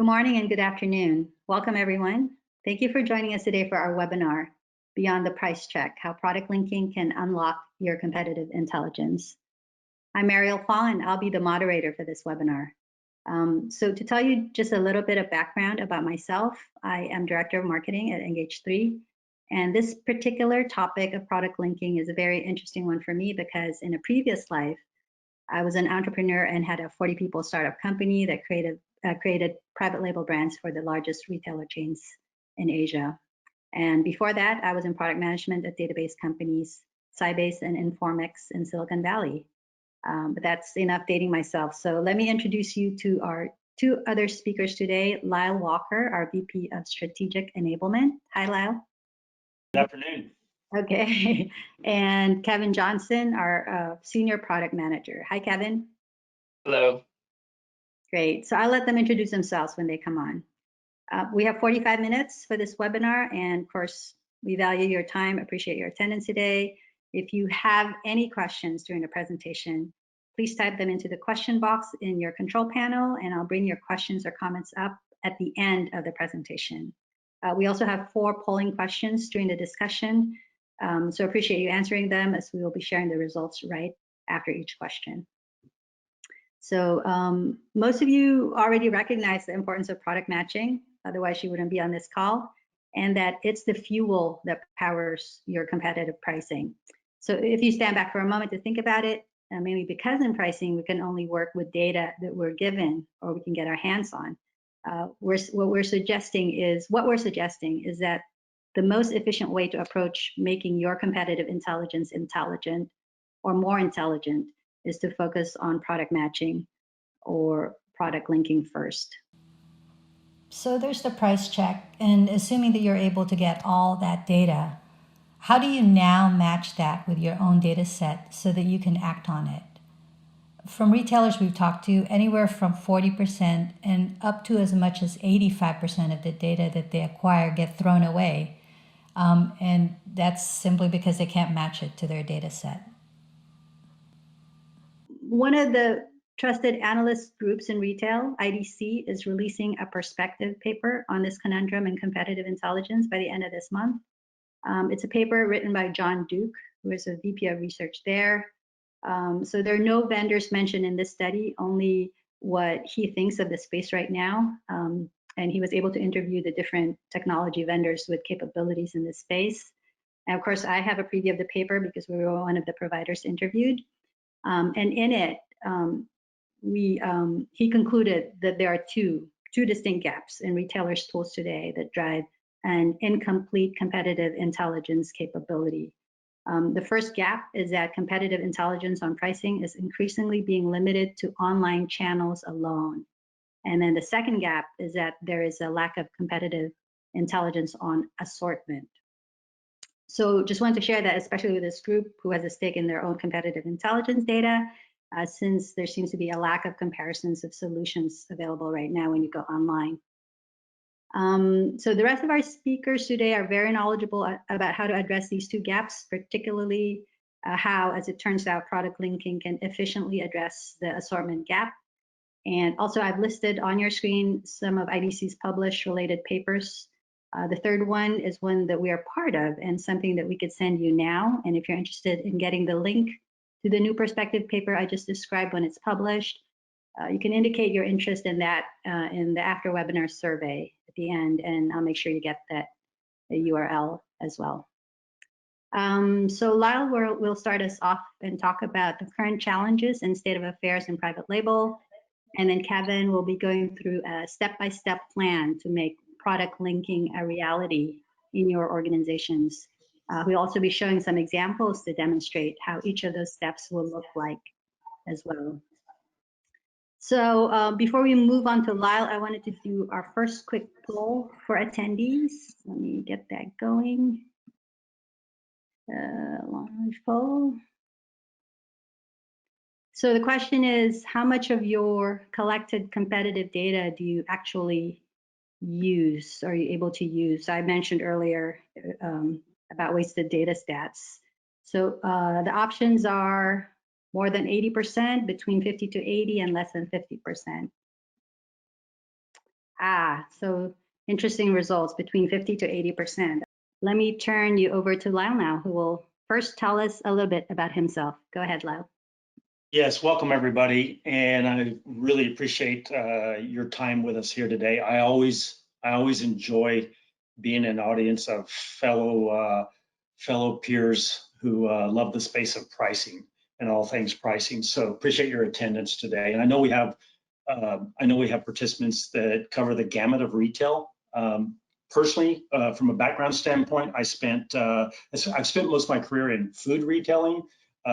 morning and good afternoon. Welcome, everyone. Thank you for joining us today for our webinar, Beyond the Price Check, How Product Linking Can Unlock Your Competitive Intelligence. I'm Mariel Fall, and I'll be the moderator for this webinar. So to tell you just a little bit of background about myself, I am Director of Marketing at Engage3, and this particular topic of product linking is a very interesting one for me because in a previous life, I was an entrepreneur and had a 40 people startup company that created private label brands for the largest retailer chains in Asia. And before that, I was in product management at database companies, Sybase and Informix in Silicon Valley. But that's enough dating myself. So let me introduce you to our two other speakers today, Lyle Walker, our VP of Strategic Enablement. Hi, Lyle. Good afternoon. Okay. And Kevin Johnson, our Senior Product Manager. Hi, Kevin. Hello. Great. So I'll let them introduce themselves when they come on. We have 45 minutes for this webinar, and of course, we value your time, appreciate your attendance today. If you have any questions during the presentation, please type them into the question box in your control panel, and I'll bring your questions or comments up at the end of the presentation. We also have 4 polling questions during the discussion, so appreciate you answering them as we will be sharing the results right after each question. So most of you already recognize the importance of product matching, otherwise you wouldn't be on this call, and that it's the fuel that powers your competitive pricing. So if you stand back for a moment to think about it, mainly because in pricing we can only work with data that we're given or we can get our hands on. What we're suggesting is that the most efficient way to approach making your competitive intelligence intelligent or more intelligent is to focus on product matching or product linking first. So there's the price check, and assuming that you're able to get all that data, how do you now match that with your own data set so that you can act on it? From retailers we've talked to, anywhere from 40% and up to as much as 85% of the data that they acquire get thrown away. And that's simply because they can't match it to their data set. One of the trusted analyst groups in retail, IDC, is releasing a perspective paper on this conundrum in competitive intelligence by the end of this month. It's a paper written by John Duke, who is a VP of research there. So there are no vendors mentioned in this study, only what he thinks of the space right now. And he was able to interview the different technology vendors with capabilities in this space. And of course, I have a preview of the paper because we were one of the providers interviewed. And in it, he concluded that there are two distinct gaps in retailers' tools today that drive an incomplete competitive intelligence capability. The first gap is that competitive intelligence on pricing is increasingly being limited to online channels alone. And then the second gap is that there is a lack of competitive intelligence on assortment. So just wanted to share that, especially with this group who has a stake in their own competitive intelligence data, since there seems to be a lack of comparisons of solutions available right now when you go online. So the rest of our speakers today are very knowledgeable about how to address these two gaps, particularly how, as it turns out, product linking can efficiently address the assortment gap. And also I've listed on your screen some of IDC's published related papers. The third one is one that we are part of and something that we could send you now. And if you're interested in getting the link to the new perspective paper I just described when it's published, you can indicate your interest in that in the after webinar survey at the end, and I'll make sure you get the URL as well. So Lyle will start us off and talk about the current challenges and state of affairs in private label. And then Kevin will be going through a step-by-step plan to make product linking a reality in your organizations. We'll also be showing some examples to demonstrate how each of those steps will look like as well. So before we move on to Lyle, I wanted to do our first quick poll for attendees. Let me get that going. Launch poll. So the question is, how much of your collected competitive data do you actually use? Are you able to use? I mentioned earlier about wasted data stats. So the options are more than 80%, between 50 to 80, and less than 50%. So interesting results, between 50 to 80%. Let me turn you over to Lyle now, who will first tell us a little bit about himself. Go ahead, Lyle. Yes, welcome everybody, and I really appreciate your time with us here today. I always enjoy being in an audience of fellow peers who love the space of pricing and all things pricing. So appreciate your attendance today. And I know we have participants that cover the gamut of retail. Personally, from a background standpoint, I've spent most of my career in food retailing.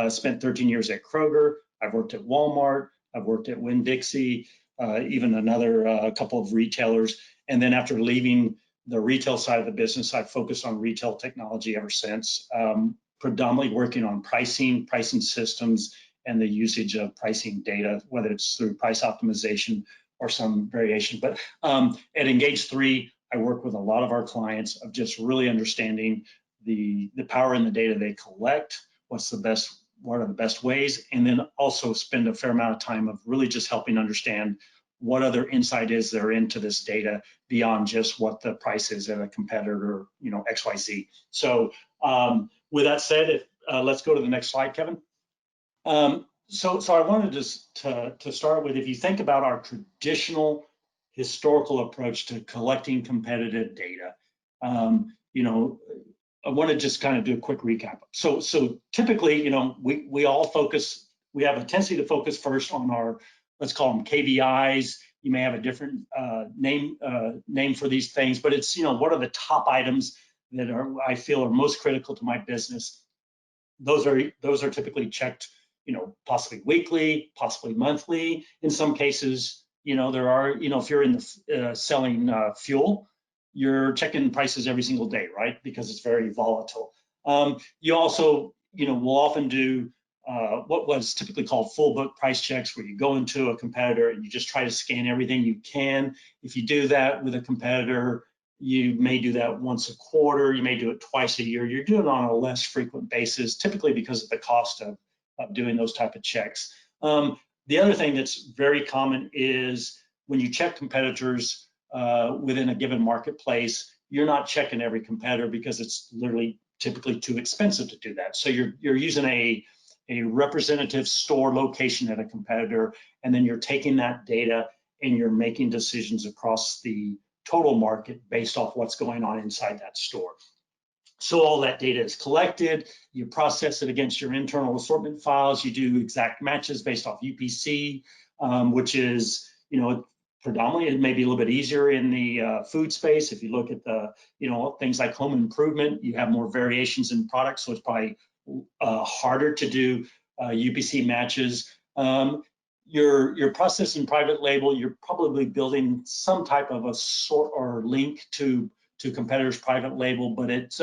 Spent 13 years at Kroger. I've worked at Walmart. I've worked at Winn-Dixie, even another couple of retailers. And then after leaving the retail side of the business, I've focused on retail technology ever since, predominantly working on pricing systems, and the usage of pricing data, whether it's through price optimization or some variation. But at Engage3, I work with a lot of our clients of just really understanding the power in the data they collect, what are the best ways, and then also spend a fair amount of time of really just helping understand what other insight is there into this data beyond just what the price is at a competitor, XYZ. So with that said, let's go to the next slide, Kevin. So I wanted to start with, if you think about our traditional historical approach to collecting competitive data, I want to just kind of do a quick recap. So typically, we have a tendency to focus first on our, let's call them KVIs. You may have a different name for these things, but it's, what are the top items that I feel are most critical to my business? Those are typically checked, possibly weekly, possibly monthly. In some cases, there are, if you're in the selling fuel, you're checking prices every single day, right? Because it's very volatile. You also, will often do what was typically called full book price checks, where you go into a competitor and you just try to scan everything you can. If you do that with a competitor, you may do that once a quarter, you may do it twice a year. You're doing it on a less frequent basis, typically because of the cost of doing those type of checks. The other thing that's very common is when you check competitors within a given marketplace, you're not checking every competitor because it's literally typically too expensive to do that. So you're using a representative store location at a competitor, and then you're taking that data and you're making decisions across the total market based off what's going on inside that store. So all that data is collected, you process it against your internal assortment files, you do exact matches based off UPC, which is, predominantly, it may be a little bit easier in the food space. If you look at the, things like home improvement, you have more variations in products, so it's probably harder to do UPC matches. You're processing private label, you're probably building some type of a sort or link to competitors' private label, but it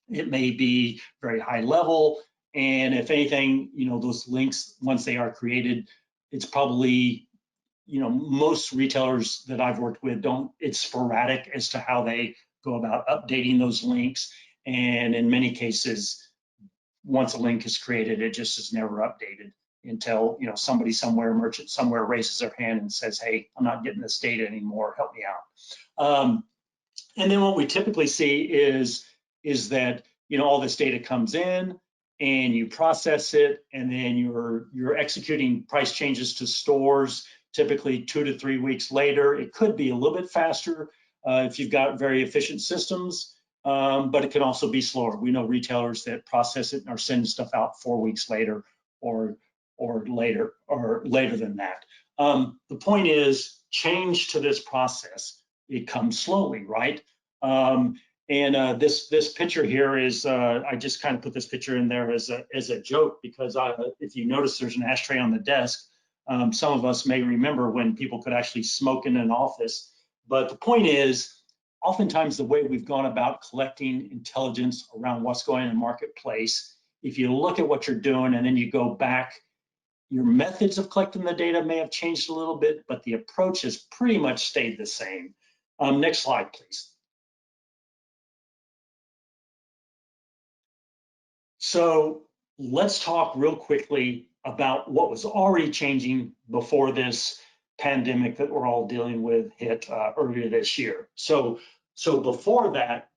may be very high level. And if anything, those links, once they are created, it's probably, most retailers that I've worked with it's sporadic as to how they go about updating those links. And in many cases, once a link is created, it just is never updated until, somebody somewhere, a merchant somewhere raises their hand and says, hey, I'm not getting this data anymore, help me out. And then what we typically see is that, all this data comes in and you process it, and then you're executing price changes to stores, typically 2 to 3 weeks later. It could be a little bit faster if you've got very efficient systems, but it can also be slower. We know retailers that process it and are sending stuff out 4 weeks later or later than that. The point is, change to this process, it comes slowly, right? And this picture here is, I just kind of put this picture in there as a joke, because if you notice, there's an ashtray on the desk. Some of us may remember when people could actually smoke in an office. But the point is, oftentimes the way we've gone about collecting intelligence around what's going on in the marketplace, if you look at what you're doing and then you go back, your methods of collecting the data may have changed a little bit, but the approach has pretty much stayed the same. Next slide, please. So let's talk real quickly about what was already changing before this pandemic that we're all dealing with hit earlier this year. So before that,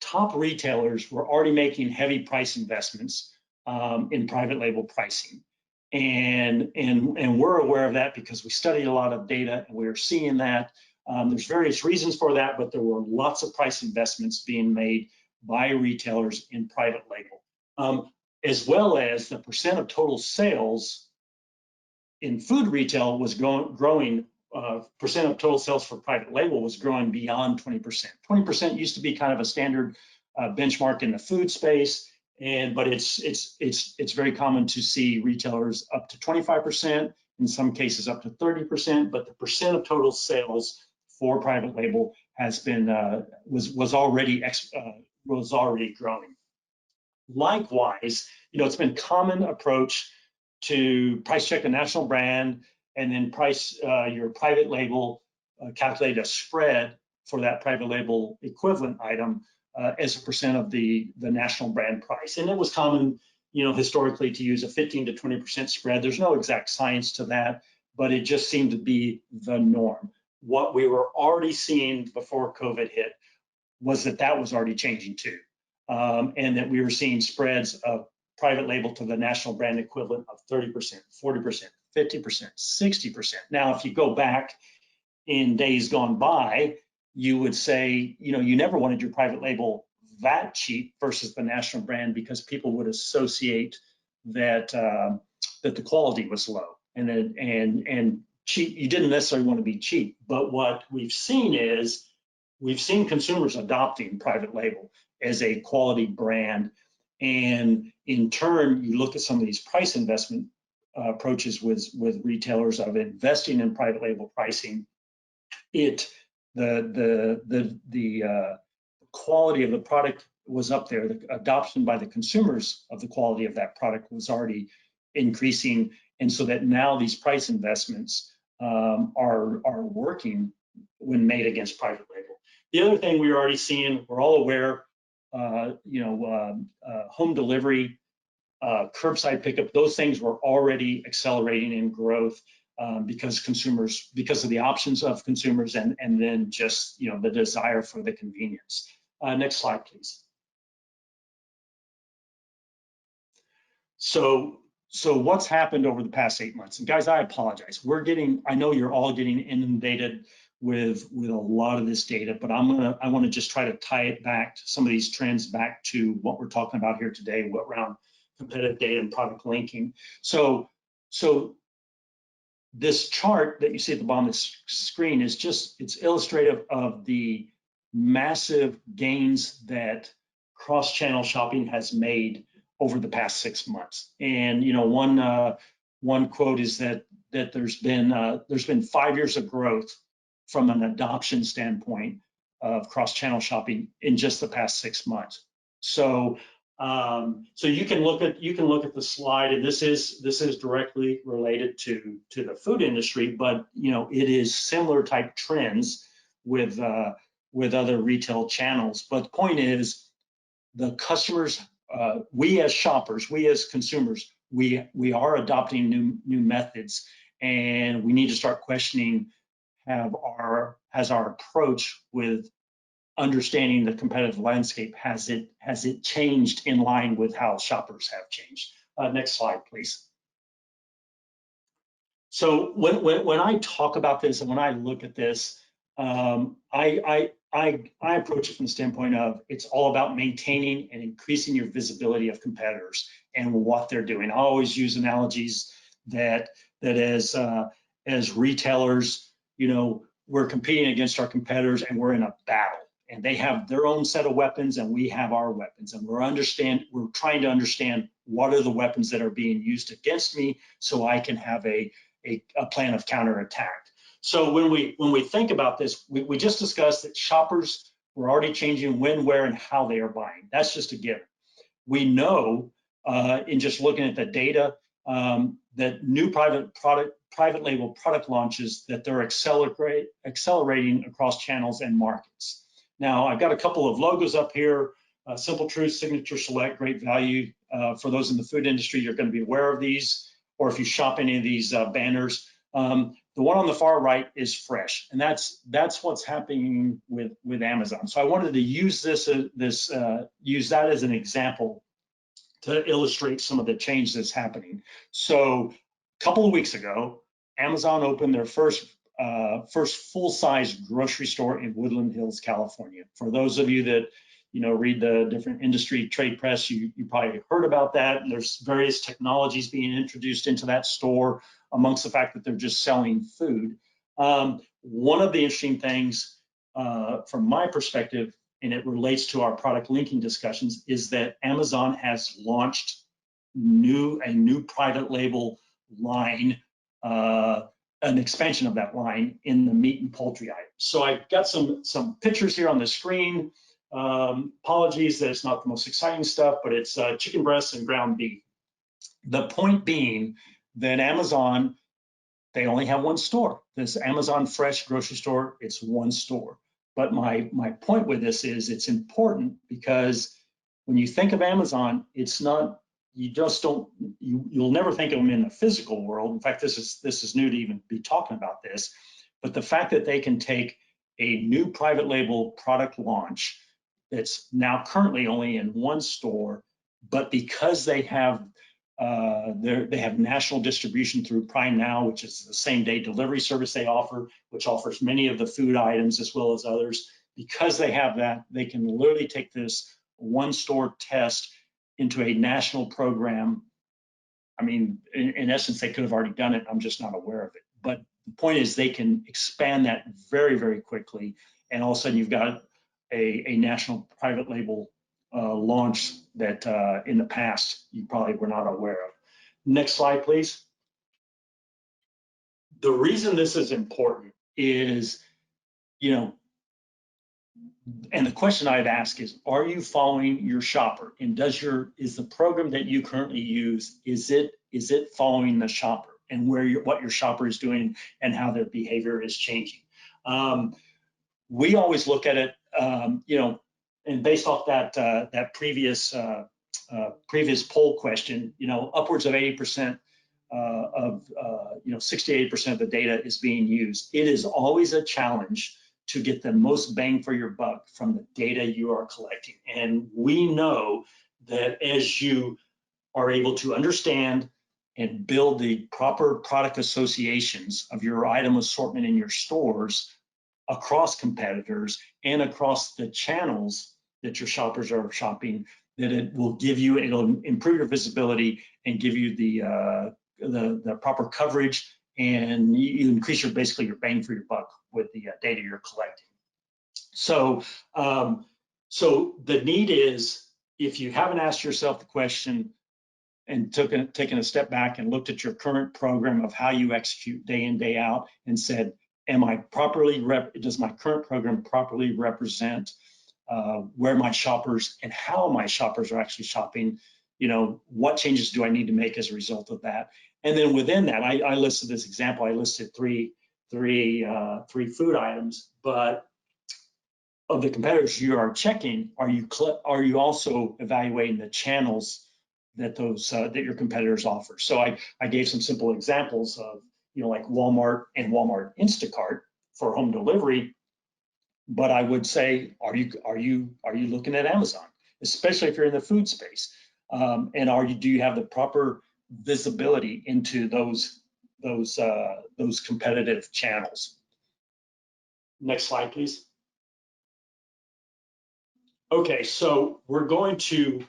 top retailers were already making heavy price investments in private label pricing. And we're aware of that because we studied a lot of data and we're seeing that. There's various reasons for that, but there were lots of price investments being made by retailers in private label, as well as the percent of total sales in food retail was growing. Percent of total sales for private label was growing beyond 20%. 20% used to be kind of a standard benchmark in the food space, but it's very common to see retailers up to 25%, in some cases up to 30%. But the percent of total sales for private label has been was already growing. Likewise, it's been common approach to price check a national brand and then price your private label, calculate a spread for that private label equivalent item as a percent of the national brand price. And it was common, historically, to use a 15 to 20% spread. There's no exact science to that, but it just seemed to be the norm. What we were already seeing before COVID hit was that was already changing too, and that we were seeing spreads of private label to the national brand equivalent of 30%, 40%, 50%, 60%. Now, if you go back in days gone by, you would say, you never wanted your private label that cheap versus the national brand because people would associate that that the quality was low and cheap. You didn't necessarily want to be cheap, but what we've seen is consumers adopting private label as a quality brand. And in turn, you look at some of these price investment approaches with retailers of investing in private label pricing. The quality of the product was up there. The adoption by the consumers of the quality of that product was already increasing, and so that now these price investments are working when made against private label. The other thing we're already seeing, we're all aware. Home delivery, curbside pickup, those things were already accelerating in growth because of the options of consumers and then just the desire for the convenience. Next slide, please. So what's happened over the past 8 months? And guys, I apologize. I know you're all getting inundated with a lot of this data, but I want to just try to tie it back to some of these trends back to what we're talking about here today, around competitive data and product linking. So this chart that you see at the bottom of the screen is it's illustrative of the massive gains that cross-channel shopping has made over the past 6 months. And one quote is that there's been 5 years of growth from an adoption standpoint of cross-channel shopping in just the past 6 months. So you can look at the slide, and this is directly related to the food industry, but it is similar type trends with other retail channels. But the point is, the customers, we as shoppers, we as consumers, we are adopting new methods, and we need to start questioning has our approach with understanding the competitive landscape, has it changed in line with how shoppers have changed? Next slide, please. So when I talk about this and when I look at this, I approach it from the standpoint of it's all about maintaining and increasing your visibility of competitors and what they're doing. I always use analogies that as retailers, we're competing against our competitors and we're in a battle, and they have their own set of weapons and we have our weapons, and we're trying to understand what are the weapons that are being used against me so I can have a plan of counterattack. So when we think about this, we just discussed that shoppers were already changing when, where, and how they are buying. That's just a given. We know in just looking at the data that new private label product launches, that they're accelerating across channels and markets. Now, I've got a couple of logos up here, Simple Truth, Signature Select, Great Value. For those in the food industry, you're going to be aware of these, or if you shop any of these banners. The one on the far right is fresh, and that's what's happening with Amazon. So I wanted to use use that as an example to illustrate some of the change that's happening. So a couple of weeks ago, Amazon opened their first full-size grocery store in Woodland Hills, California. For those of you that read the different industry trade press, you probably heard about that. And there's various technologies being introduced into that store, amongst the fact that they're just selling food. One of the interesting things from my perspective, and it relates to our product linking discussions, is that Amazon has launched a new private label line, an expansion of that line in the meat and poultry items. So I've got some pictures here on the screen. Apologies that it's not the most exciting stuff, but it's chicken breasts and ground beef. The point being that Amazon, they only have one store. This Amazon Fresh grocery store, it's one store. But my point with this is it's important because when you think of Amazon, it's not, you'll never think of them in the physical world. In fact, this is new to even be talking about this. But the fact that they can take a new private label product launch that's now currently only in one store, but because they have national distribution through Prime Now, which is the same day delivery service they offer, which offers many of the food items as well as others. Because they have that, they can literally take this one store test into a national program. I mean, in essence, they could have already done it. I'm just not aware of it. But the point is they can expand that very, very quickly. And all of a sudden you've got a national private label launch that in the past you probably were not aware of. Next slide, please. The reason this is important is, and the question I'd ask is, are you following your shopper? And is the program that you currently use, is it following the shopper and what your shopper is doing and how their behavior is changing? We always look at it, and based off that previous poll question, upwards of 80% of 68% of the data is being used. It is always a challenge to get the most bang for your buck from the data you are collecting. And we know that as you are able to understand and build the proper product associations of your item assortment in your stores across competitors and across the channels that your shoppers are shopping, that it'll improve your visibility and give you the proper coverage, and you increase basically your bang for your buck with the data you're collecting. So, the need is, if you haven't asked yourself the question and taken a step back and looked at your current program of how you execute day in, day out, and said, does my current program properly represent where my shoppers and how my shoppers are actually shopping? What changes do I need to make as a result of that? And then within that, I listed this example. I listed three food items, but of the competitors you are checking, are you also evaluating the channels that that your competitors offer? So I gave some simple examples of like Walmart and Walmart Instacart for home delivery, but I would say, are you looking at Amazon, especially if you're in the food space, and do you have the proper visibility into those competitive channels? Next slide, please. Okay, so we're going to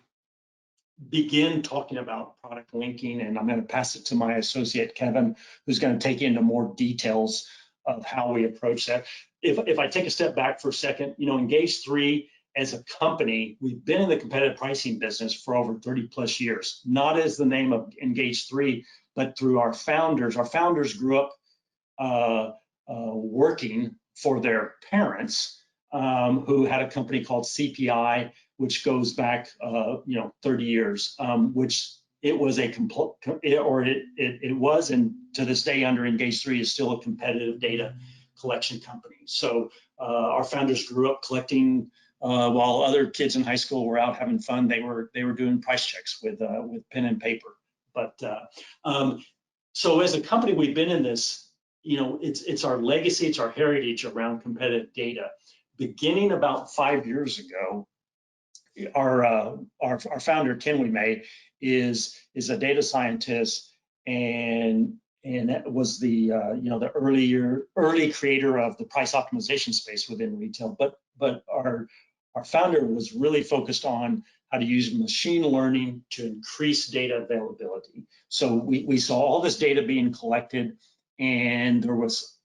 begin talking about product linking, and I'm going to pass it to my associate Kevin, who's going to take you into more details of how we approach that. If I take a step back for a second, Engage3 as a company, we've been in the competitive pricing business for over 30 plus years, not as the name of Engage3, but through our founders. Our founders grew up working for their parents, who had a company called CPI, which goes back 30 years, which it was it was, and to this day under Engage3 is still a competitive data collection company. So our founders grew up collecting while other kids in high school were out having fun. They were doing price checks with pen and paper. But so as a company, we've been in this it's our legacy, it's our heritage around competitive data. Beginning about 5 years ago, our founder Ken May is a data scientist, and that was the the early creator of the price optimization space within retail. But our founder was really focused on how to use machine learning to increase data availability. So we saw all this data being collected, and there was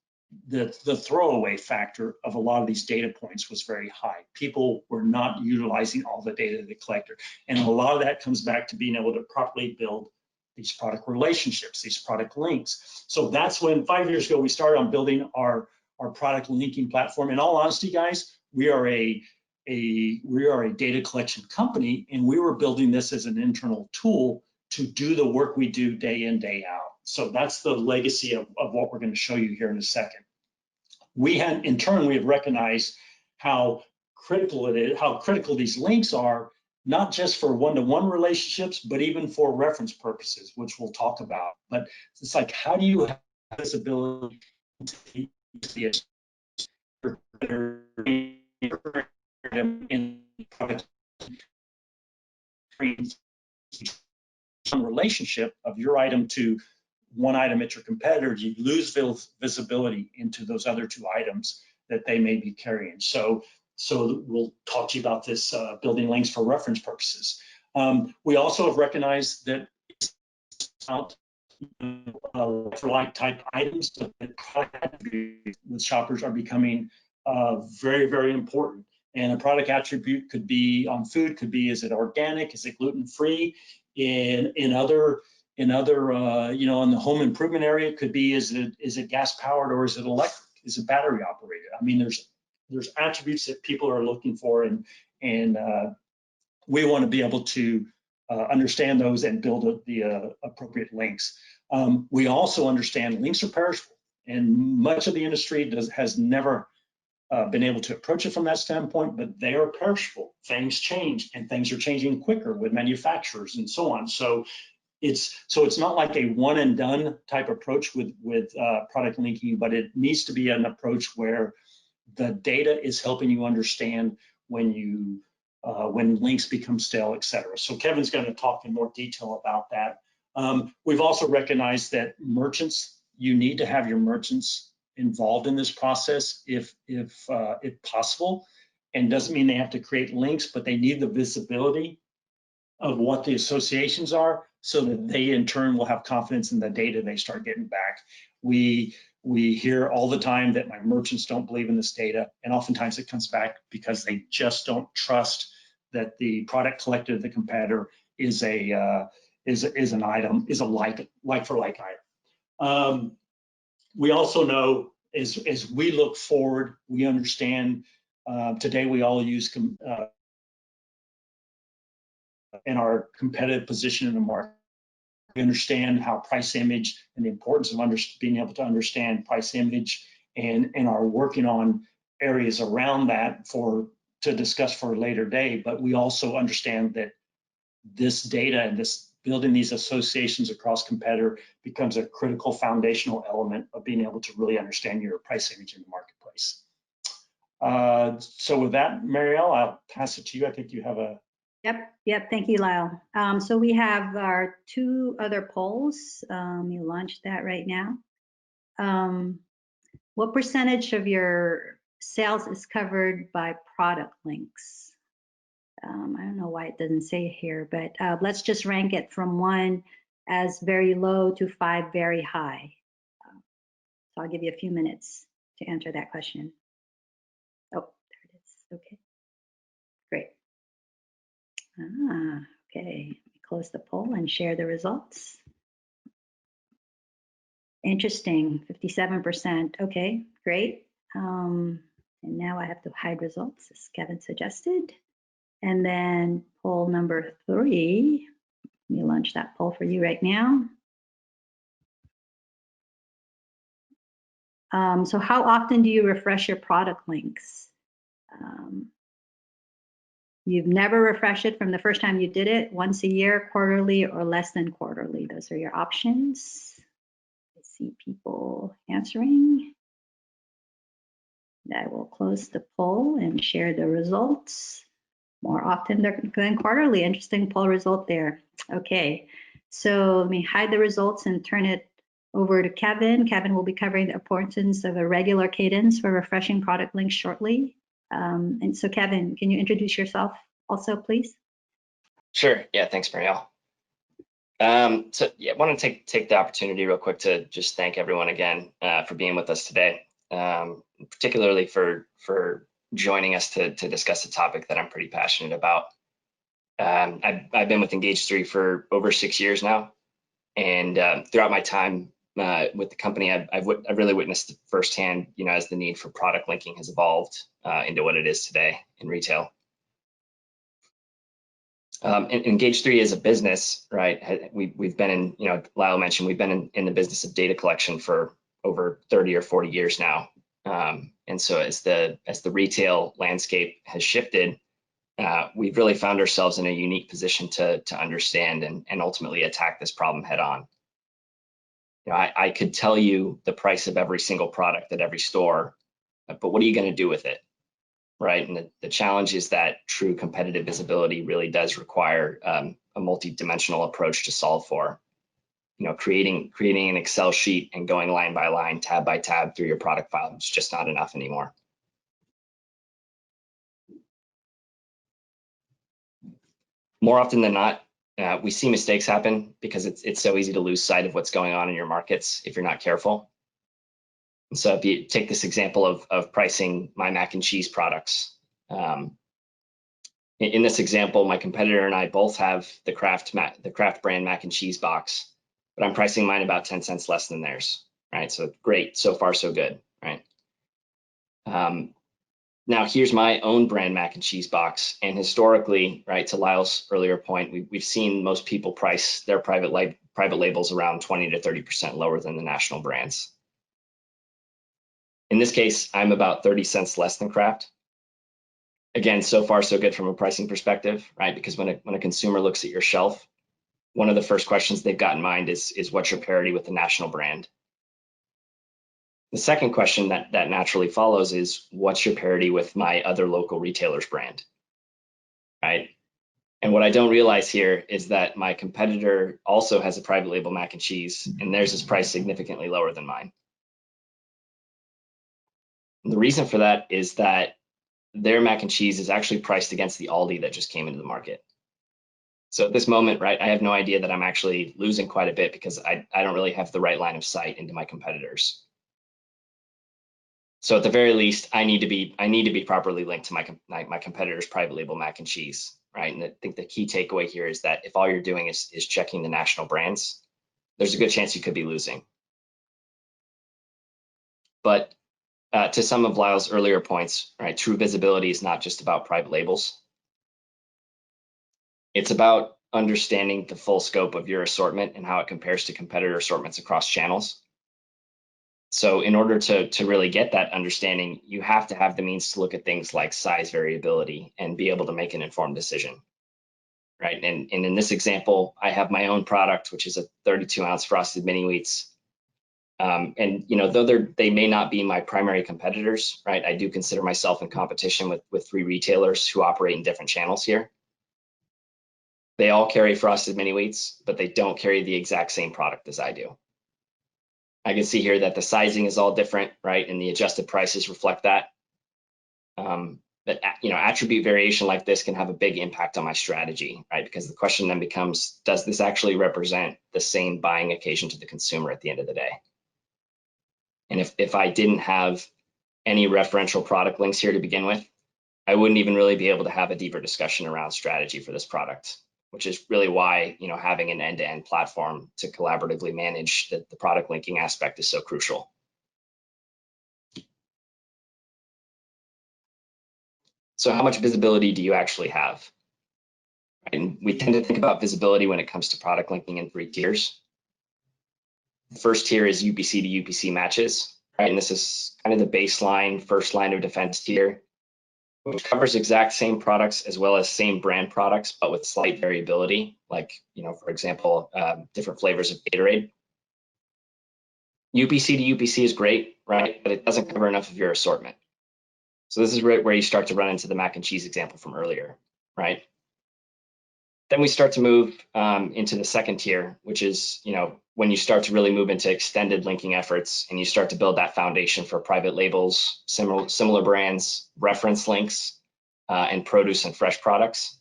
the throwaway factor of a lot of these data points was very high. People were not utilizing all the data they collected. And a lot of that comes back to being able to properly build these product relationships, these product links. So that's when 5 years ago we started on building our product linking platform. In all honesty, guys, we are a data collection company, and we were building this as an internal tool to do the work we do day in, day out. So that's the legacy of what we're going to show you here in a second. In turn, we have recognized how critical it is, how critical these links are, not just for one-to-one relationships, but even for reference purposes, which we'll talk about. But it's like, how do you have visibility into the in product some relationship of your item to one item at your competitor, you lose visibility into those other two items that they may be carrying. So we'll talk to you about this building links for reference purposes. We also have recognized that it's not for like type items, but the product attributes with shoppers are becoming very, very important. And a product attribute could be on food, could be, is it organic, is it gluten-free? In other in the home improvement area, it could be, is it gas powered or is it electric? Is it battery operated? I mean, there's attributes that people are looking for, and we want to be able to understand those and build the appropriate links. We also understand links are perishable, and much of the industry has never been able to approach it from that standpoint, but they are perishable. Things change, and things are changing quicker with manufacturers and so on. So it's not like a one and done type approach with product linking, but it needs to be an approach where the data is helping you understand when links become stale, et cetera. So Kevin's going to talk in more detail about that. We've also recognized that you need to have your merchants involved in this process if possible, and doesn't mean they have to create links, but they need the visibility of what the associations are, so that they in turn will have confidence in the data they start getting back. We hear all the time that my merchants don't believe in this data, and oftentimes it comes back because they just don't trust that the product collected at the competitor is a like for like item. We also know as we look forward, we understand today we all use in our competitive position in the market. We understand how price image and the importance of being able to understand price image, and are working on areas around that to discuss for a later day. But we also understand that this data and this building these associations across competitor becomes a critical foundational element of being able to really understand your price image in the marketplace. So with that, Marielle, I'll pass it to you. I think you have a Yep. Thank you, Lyle. So we have our two other polls. You launched that right now. What percentage of your sales is covered by product links? I don't know why it doesn't say here, but let's just rank it from 1 as very low to 5 very high. So I'll give you a few minutes to answer that question. Oh, there it is. Okay, great. Okay, let me close the poll and share the results. Interesting, 57%. Okay, great. And now I have to hide results, as Kevin suggested. And then poll number 3, let me launch that poll for you right now. So how often do you refresh your product links? You've never refreshed it from the first time you did it, once a year, quarterly, or less than quarterly. Those are your options. Let's see people answering. I will close the poll and share the results more often than quarterly. Interesting poll result there. Okay, so let me hide the results and turn it over to Kevin. Kevin will be covering the importance of a regular cadence for refreshing product links shortly. And so Kevin, can you introduce yourself also, please? Sure. Yeah, thanks, Marielle. So yeah, I want to take the opportunity real quick to just thank everyone again for being with us today, particularly for joining us to discuss a topic that I'm pretty passionate about. I've been with Engage3 for over 6 years now, and throughout my time with the company, I've really witnessed firsthand, as the need for product linking has evolved into what it is today in retail. Engage3 as a business, right? We've been in, Lyle mentioned, we've been in the business of data collection for over 30 or 40 years now. And so as the retail landscape has shifted, we've really found ourselves in a unique position to understand and ultimately attack this problem head on. I could tell you the price of every single product at every store, but what are you going to do with it? Right, and the challenge is that true competitive visibility really does require a multi-dimensional approach to solve for. Creating an Excel sheet and going line by line, tab by tab through your product file is just not enough anymore. More often than not, we see mistakes happen because it's so easy to lose sight of what's going on in your markets if you're not careful. So if you take this example of pricing my mac and cheese products, in this example, my competitor and I both have the Kraft brand mac and cheese box, but I'm pricing mine about 10 cents less than theirs, right? So great, so far so good, right? Now here's my own brand mac and cheese box, and historically, right, to Lyle's earlier point, we've seen most people price their private labels around 20 to 30% lower than the national brands. In this case, I'm about 30 cents less than Kraft. Again, so far so good from a pricing perspective, right? Because when a consumer looks at your shelf, one of the first questions they've got in mind is what's your parity with the national brand? The second question that naturally follows is what's your parity with my other local retailer's brand, right? And what I don't realize here is that my competitor also has a private label mac and cheese, and theirs is priced significantly lower than mine. And the reason for that is that their mac and cheese is actually priced against the Aldi that just came into the market. So at this moment, right, I have no idea that I'm actually losing quite a bit because I don't really have the right line of sight into my competitors. So at the very least, I need to be properly linked to my competitor's private label mac and cheese, right? And I think the key takeaway here is that if all you're doing is checking the national brands, there's a good chance you could be losing. But to some of Lyle's earlier points, right, true visibility is not just about private labels. It's about understanding the full scope of your assortment and how it compares to competitor assortments across channels. So in order to really get that understanding, you have to have the means to look at things like size variability and be able to make an informed decision, right? And in this example, I have my own product, which is a 32-ounce frosted mini wheats. And though they may not be my primary competitors, right? I do consider myself in competition with 3 retailers who operate in different channels here. They all carry frosted mini wheats, but they don't carry the exact same product as I do. I can see here that the sizing is all different, right? And the adjusted prices reflect that. But attribute variation like this can have a big impact on my strategy, right? Because the question then becomes, does this actually represent the same buying occasion to the consumer at the end of the day? And if I didn't have any referential product links here to begin with, I wouldn't even really be able to have a deeper discussion around strategy for this product, which is really why having an end-to-end platform to collaboratively manage the product linking aspect is so crucial. So how much visibility do you actually have? And we tend to think about visibility when it comes to product linking in 3 tiers. The first tier is UPC to UPC matches, right? And this is kind of the baseline first line of defense tier, which covers exact same products as well as same brand products, but with slight variability, like, for example, different flavors of Gatorade. UPC to UPC is great, right? But it doesn't cover enough of your assortment. So this is where you start to run into the mac and cheese example from earlier, right? Then we start to move into the second tier, which is, when you start to really move into extended linking efforts and you start to build that foundation for private labels, similar brands, reference links, and produce and fresh products.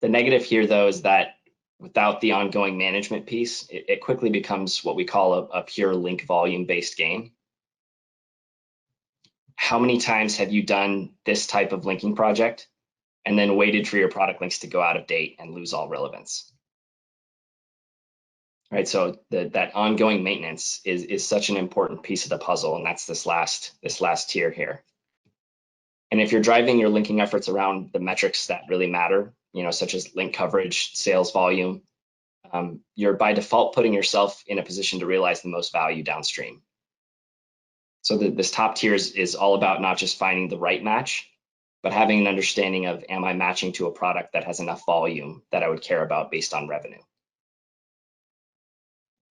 The negative here, though, is that without the ongoing management piece, it quickly becomes what we call a pure link volume based game. How many times have you done this type of linking project and then waited for your product links to go out of date and lose all relevance? Right, so that ongoing maintenance is such an important piece of the puzzle, and that's this last tier here. And if you're driving your linking efforts around the metrics that really matter, such as link coverage, sales volume, you're by default putting yourself in a position to realize the most value downstream. So this top tier is all about not just finding the right match, but having an understanding of, am I matching to a product that has enough volume that I would care about based on revenue?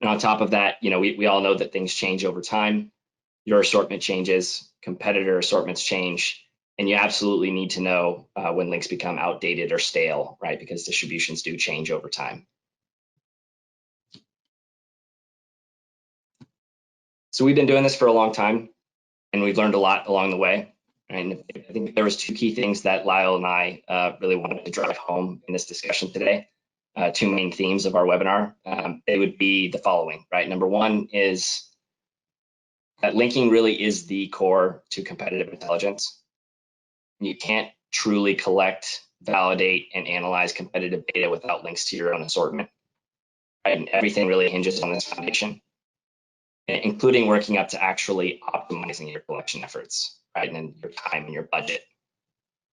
And on top of that, we all know that things change over time. Your assortment changes, competitor assortments change, and you absolutely need to know when links become outdated or stale, right? Because distributions do change over time. So we've been doing this for a long time, and we've learned a lot along the way. And I think there was two key things that Lyle and I really wanted to drive home in this discussion today. Two main themes of our webinar. They would be the following, right? Number one is that linking really is the core to competitive intelligence. You can't truly collect, validate, and analyze competitive data without links to your own assortment, right? And everything really hinges on this foundation, including working up to actually optimizing your collection efforts, right? And then your time and your budget.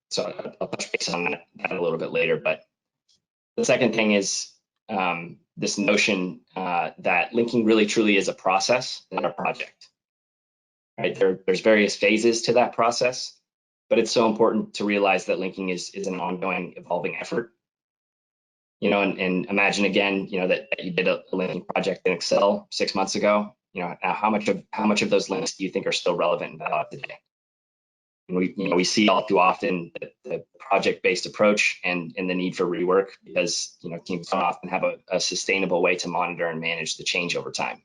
So I'll touch base on that a little bit later, but the second thing is this notion that linking really truly is a process, not a project, right? There's various phases to that process, but it's so important to realize that linking is an ongoing, evolving effort. And imagine again, that you did a linking project in Excel 6 months ago. How much of those links do you think are still relevant and valid today? And we see all too often the project-based approach and the need for rework because teams don't often have a sustainable way to monitor and manage the change over time.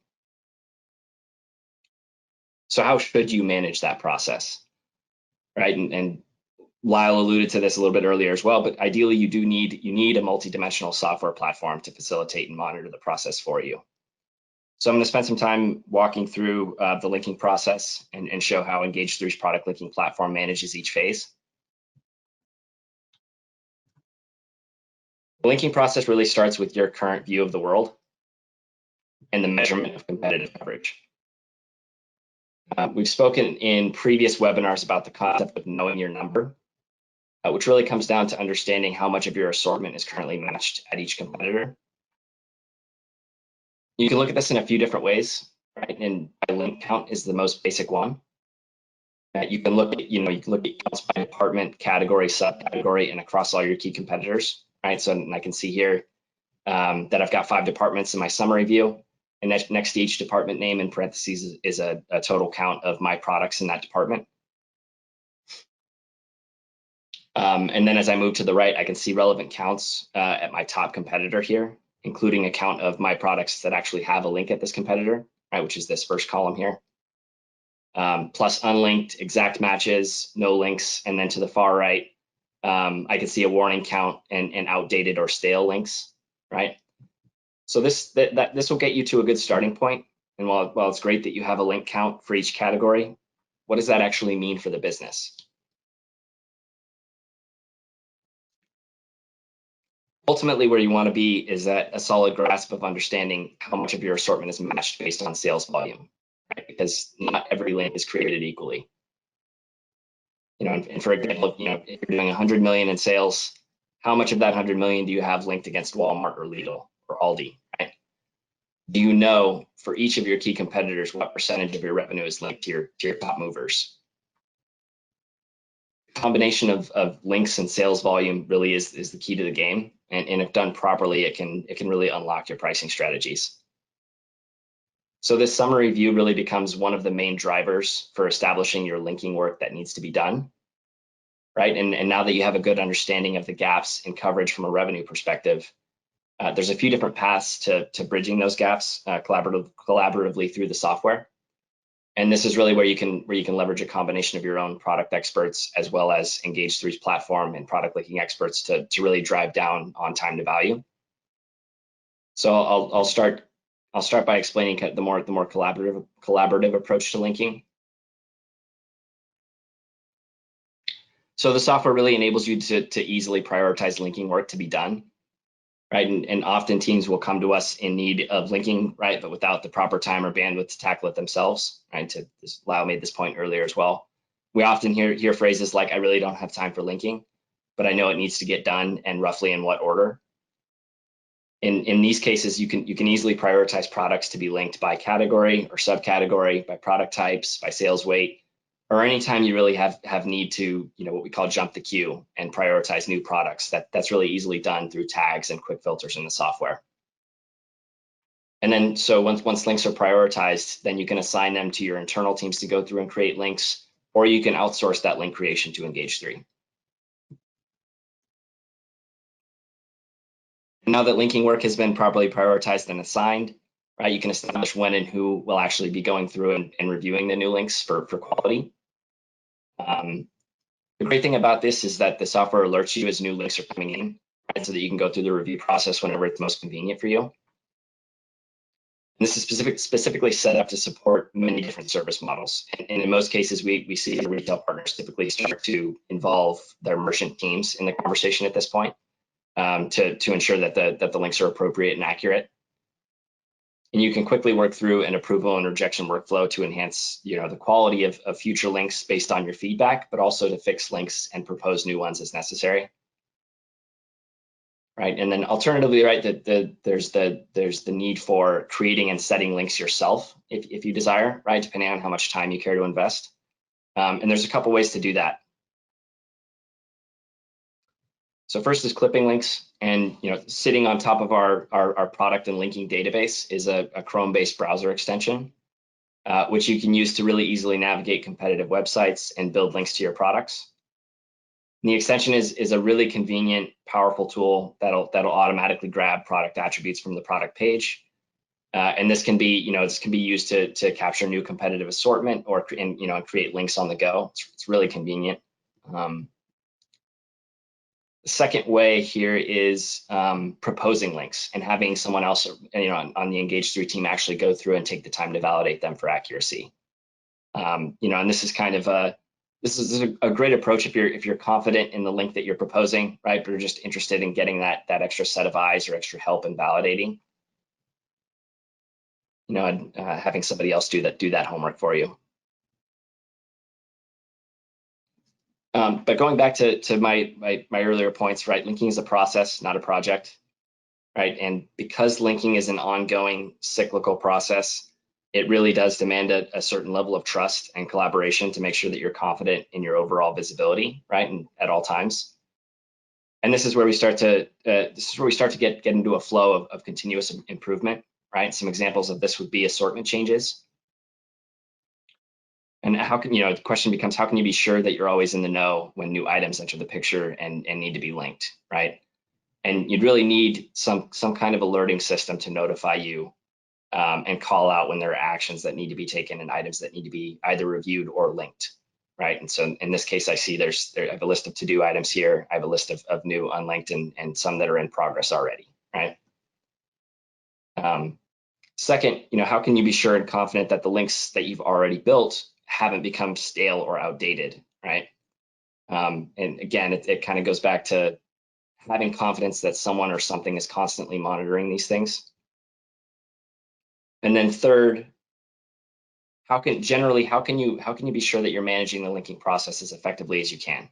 So how should you manage that process, right? And Lyle alluded to this a little bit earlier as well, but ideally you need a multi-dimensional software platform to facilitate and monitor the process for you. So I'm going to spend some time walking through the linking process and show how Engage3's product linking platform manages each phase. The linking process really starts with your current view of the world and the measurement of competitive coverage. We've spoken in previous webinars about the concept of knowing your number, which really comes down to understanding how much of your assortment is currently matched at each competitor. You can look at this in a few different ways, right? And by link count is the most basic one. You can look at, counts by department, category, subcategory, and across all your key competitors, right? So I can see here that I've got 5 departments in my summary view, and next to each department name in parentheses is a total count of my products in that department. And then as I move to the right, I can see relevant counts at my top competitor here, including a count of my products that actually have a link at this competitor, right, which is this first column here. Plus unlinked, exact matches, no links, and then to the far right, I can see a warning count and outdated or stale links, right? So this will get you to a good starting point. And while it's great that you have a link count for each category, what does that actually mean for the business? Ultimately, where you want to be is at a solid grasp of understanding how much of your assortment is matched based on sales volume, right? Because not every link is created equally. And for example, if you're doing 100 million in sales, how much of that 100 million do you have linked against Walmart or Lidl or Aldi, right? Do you know for each of your key competitors what percentage of your revenue is linked to your top movers? Combination of links and sales volume really is the key to the game, and if done properly, it can really unlock your pricing strategies. So this summary view really becomes one of the main drivers for establishing your linking work that needs to be done, right? And now that you have a good understanding of the gaps in coverage from a revenue perspective, there's a few different paths to bridging those gaps collaboratively through the software. And this is really where you can leverage a combination of your own product experts as well as Engage3's platform and product linking experts to really drive down on time to value. So I'll start by explaining the more collaborative approach to linking. So the software really enables you to easily prioritize linking work to be done, right? And often teams will come to us in need of linking, right, but without the proper time or bandwidth to tackle it themselves, right? Lau made this point earlier as well. We often hear phrases like, I really don't have time for linking, but I know it needs to get done and roughly in what order. In these cases, you can easily prioritize products to be linked by category or subcategory, by product types, by sales weight, or anytime you really have need to, what we call jump the queue and prioritize new products. That's really easily done through tags and quick filters in the software. And then, so once links are prioritized, then you can assign them to your internal teams to go through and create links, or you can outsource that link creation to Engage3. Now that linking work has been properly prioritized and assigned, right, you can establish when and who will actually be going through and reviewing the new links for quality. The great thing about this is that the software alerts you as new links are coming in, right, so that you can go through the review process whenever it's most convenient for you. And this is specifically set up to support many different service models. And in most cases, we see the retail partners typically start to involve their merchant teams in the conversation at this point. To ensure that the links are appropriate and accurate. And you can quickly work through an approval and rejection workflow to enhance the quality of future links based on your feedback, but also to fix links and propose new ones as necessary. Right, and then alternatively, right, there's the need for creating and setting links yourself if you desire, right, depending on how much time you care to invest. And there's a couple ways to do that. So first is clipping links, and sitting on top of our product and linking database is a Chrome-based browser extension, which you can use to really easily navigate competitive websites and build links to your products. And the extension is a really convenient, powerful tool that'll automatically grab product attributes from the product page, and this can be used to capture new competitive assortment or and create links on the go. It's really convenient. The second way here is proposing links and having someone else, on the Engage3 team actually go through and take the time to validate them for accuracy. And this is kind of a great approach if you're confident in the link that you're proposing, right? But you're just interested in getting that extra set of eyes or extra help in validating. And having somebody else do that homework for you. But going back to my earlier points, right? Linking is a process, not a project, right? And because linking is an ongoing cyclical process, it really does demand a certain level of trust and collaboration to make sure that you're confident in your overall visibility, right? And at all times. And this is where we start to get into a flow of continuous improvement, right? Some examples of this would be assortment changes. And how can, the question becomes, how can you be sure that you're always in the know when new items enter the picture and need to be linked, right? And you'd really need some kind of alerting system to notify you and call out when there are actions that need to be taken and items that need to be either reviewed or linked, right? And so in this case, I see I have a list of to-do items here. I have a list of new unlinked and some that are in progress already, right? Second, how can you be sure and confident that the links that you've already built haven't become stale or outdated, right? And again, it kind of goes back to having confidence that someone or something is constantly monitoring these things. And then third, how can you be sure that you're managing the linking process as effectively as you can,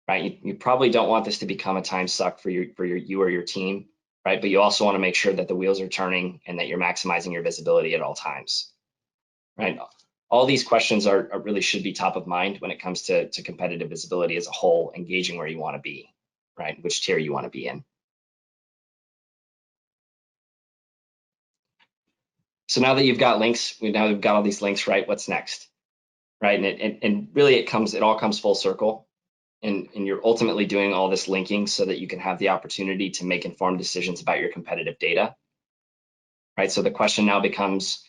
right? You probably don't want this to become a time suck for you or your team, right? But you also want to make sure that the wheels are turning and that you're maximizing your visibility at all times, right? All these questions really should be top of mind when it comes to competitive visibility as a whole, engaging where you want to be, right? Which tier you want to be in. So now that you've got links, we've got all these links, right? What's next, right? And really it all comes full circle, and you're ultimately doing all this linking so that you can have the opportunity to make informed decisions about your competitive data, right? So the question now becomes,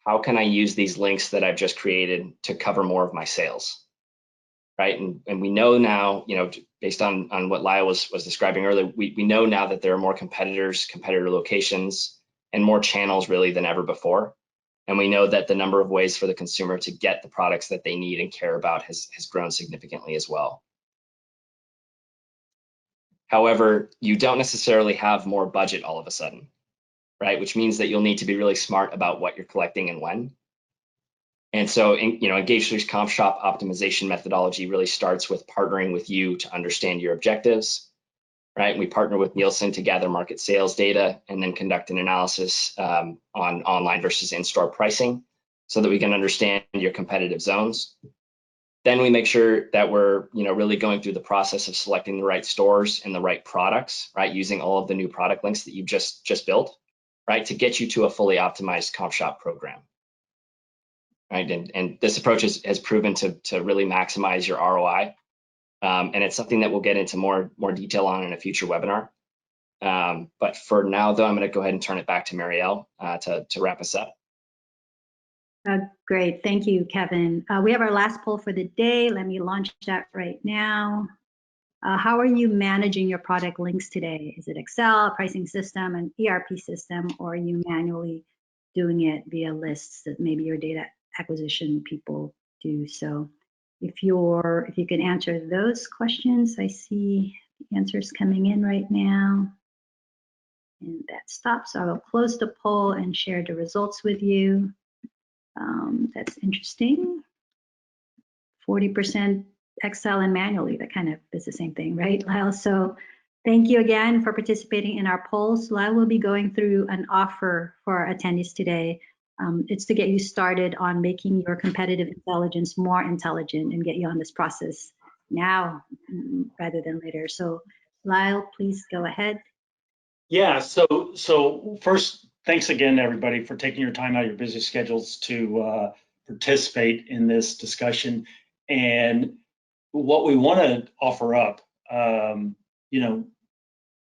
how can I use these links that I've just created to cover more of my sales, right? And we know now, based on what Lyle was describing earlier, we know now that there are more competitors, competitor locations, and more channels really than ever before. And we know that the number of ways for the consumer to get the products that they need and care about has grown significantly as well. However, you don't necessarily have more budget all of a sudden, right? Which means that you'll need to be really smart about what you're collecting and when. And so, Engage3's comp shop optimization methodology really starts with partnering with you to understand your objectives, right? We partner with Nielsen to gather market sales data and then conduct an analysis on online versus in-store pricing so that we can understand your competitive zones. Then we make sure that we're, really going through the process of selecting the right stores and the right products, right? Using all of the new product links that you've just built, right? To get you to a fully optimized comp shop program. Right, and this approach has proven to really maximize your ROI, and it's something that we'll get into more detail on in a future webinar. But for now, though, I'm going to go ahead and turn it back to Marielle to wrap us up. Great, thank you, Kevin. We have our last poll for the day. Let me launch that right now. How are you managing your product links today? Is it Excel, a pricing system, an ERP system, or are you manually doing it via lists that maybe your data acquisition people do? So if you can answer those questions, I see the answers coming in right now. And that stops. So I will close the poll and share the results with you. That's interesting. 40% Excel and manually. That kind of is the same thing, right, Lyle? So thank you again for participating in our polls. Lyle will be going through an offer for our attendees today. It's to get you started on making your competitive intelligence more intelligent and get you on this process now rather than later. So Lyle, please go ahead. Yeah, so first, thanks again, everybody, for taking your time out of your busy schedules to participate in this discussion. And what we want to offer up,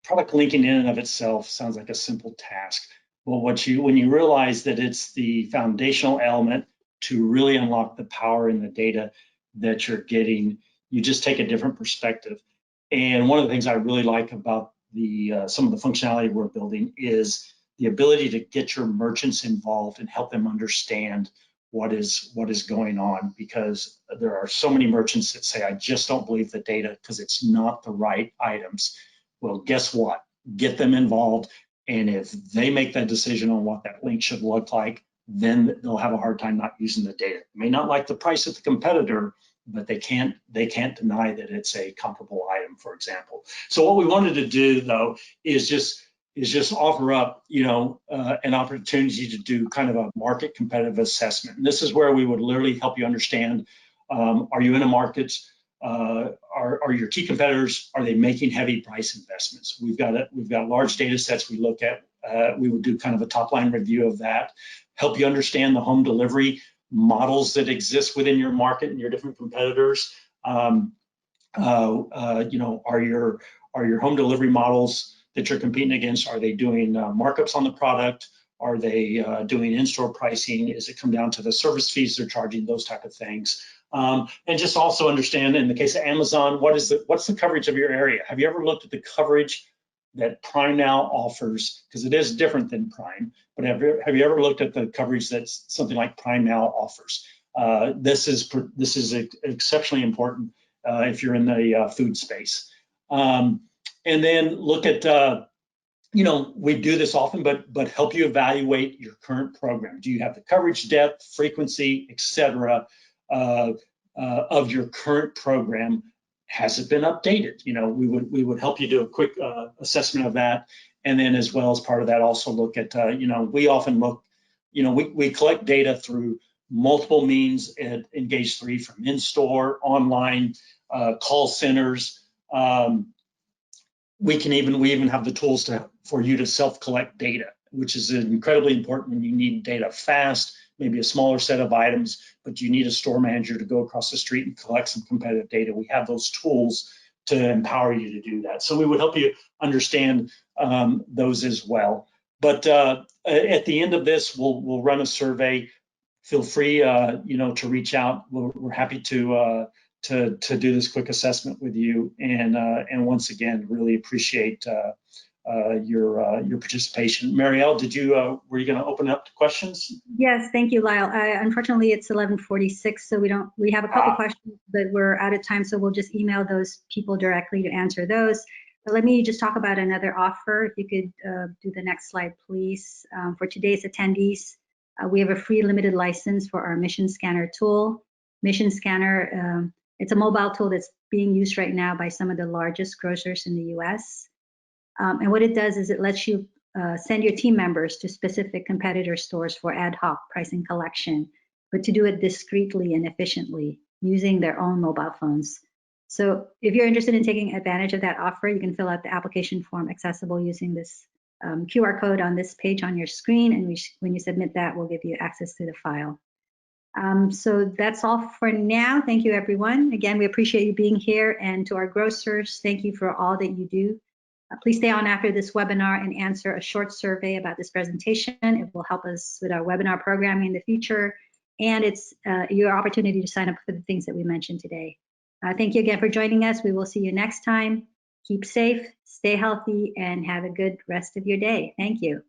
product linking in and of itself sounds like a simple task. Well, when you realize that it's the foundational element to really unlock the power in the data that you're getting, you just take a different perspective. And one of the things I really like about some of the functionality we're building is the ability to get your merchants involved and help them understand what is going on, because there are so many merchants that say, I just don't believe the data because it's not the right items. Well, guess what? Get them involved. And if they make that decision on what that link should look like, then they'll have a hard time not using the data. They may not like the price of the competitor, but they can't deny that it's a comparable item, for example. So what we wanted to do, though, is just offer up, an opportunity to do kind of a market competitive assessment. And this is where we would literally help you understand, are you in a market? Are your key competitors, are they making heavy price investments? We've got large data sets we look at. We would do kind of a top line review of that, help you understand the home delivery models that exist within your market and your different competitors. Are your home delivery models that you're competing against, are they doing markups on the product? Are they doing in-store pricing? Is it come down to the service fees they're charging, those type of things? And just also understand, in the case of Amazon, what's the coverage of your area? Have you ever looked at the coverage that Prime now offers? Because it is different than Prime, but have you ever looked at the coverage that something like Prime now offers? This is exceptionally important if you're in the food space. And then look at we do this often, but help you evaluate your current program. Do you have the coverage, depth, frequency, et cetera, of your current program? Has it been updated? We would help you do a quick assessment of that. And then as well as part of that, also look at, we often look, we collect data through multiple means at Engage3, from in-store, online, call centers. We even have the tools for you to self-collect data which is incredibly important when you need data fast, maybe a smaller set of items, but you need a store manager to go across the street and collect some competitive data. We have those tools to empower you to do that. So we would help you understand those as well. But at the end of this, we'll run a survey. Feel free, to reach out. We're happy to do this quick assessment with you. And once again, really appreciate your participation. Marielle, were you going to open up to questions? Yes, thank you, Lyle. Unfortunately, it's 11:46, so we have a couple questions, but we're out of time, so we'll just email those people directly to answer those. But let me just talk about another offer. If you could do the next slide, please. For today's attendees, we have a free limited license for our Mission Scanner tool. Mission Scanner, it's a mobile tool that's being used right now by some of the largest grocers in the US. And what it does is it lets you send your team members to specific competitor stores for ad hoc pricing collection, but to do it discreetly and efficiently using their own mobile phones. So if you're interested in taking advantage of that offer, you can fill out the application form accessible using this QR code on this page on your screen. And when you submit that, we'll give you access to the file. So that's all for now. Thank you, everyone. Again, we appreciate you being here. And to our grocers, thank you for all that you do. Please stay on after this webinar and answer a short survey about this presentation. It will help us with our webinar programming in the future. And it's your opportunity to sign up for the things that we mentioned today. Thank you again for joining us. We will see you next time. Keep safe, stay healthy, and have a good rest of your day. Thank you.